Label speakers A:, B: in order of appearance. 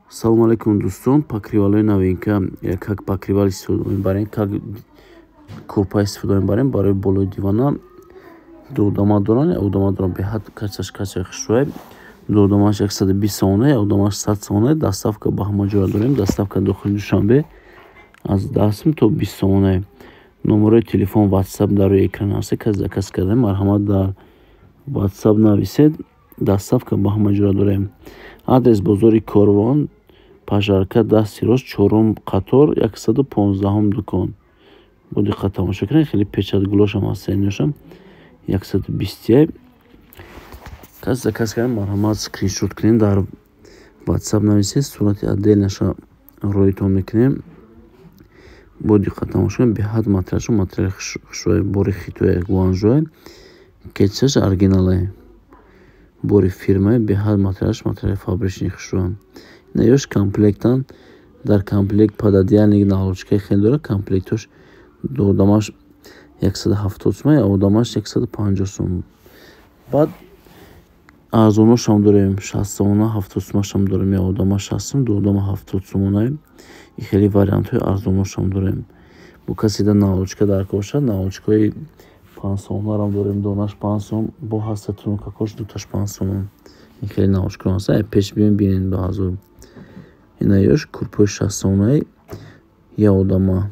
A: Салом алейкум дӯстон, покривалои новинка, как покривал истифода мебарем, как курпа истифода мебарем барои болои дивона. Дурдама доран, удама доран беҳад качаш хушрӯй. Дурдамаш 120 соне, удамаш 100 соне. Доставка ба ҳама ҷоя дорем. Доставка дохили Душанбе аз 10 то 20 соне. Номерои телефон WhatsApp дар рӯи экран аст. Кас заказ кардем, марҳамат дар WhatsApp нависед. Доставка ба ҳама ҷоя дорем. Адрес бозори Корвон, пажарка дасти рост, 4 қатор, 115 дукон. Бо диққат тамошо кунед, хеле печатгулошам аз сайношам 120. Кас заказ кардем, марҳамат скриншот кунед, дар WhatsApp нависед, сурати отдельнаша роитон мекунем. Бо диққат тамошо кунед, беҳад материали хушрӯй, бори хитоя гуанжӯе, кетчаш оригинале, бори фирмае, беҳад материали фабрични хушрӯям. Наёш комплектан, дар комплект пододеяльник наволочкаи хеле дорад. Комплектош дурдамаш 170 сум, удамаш 150 сум. Баъд арзоношам дорем, 60 сомона, 70 сумашам дорем, я удама 60 сум, дурдама 70 сомона. Хеле вариантҳои арзоношам дорем. Бо касида наволочка даркор бошад, наволочкаи 5 сомонарам дорем, донаш 5 сом, бо ҳастатун какош дуташ 5 сомон. Ин хеле наволочка аст. Пеш бинед ба ҳазор. Ин аёш курпои 60 сомонаи я удама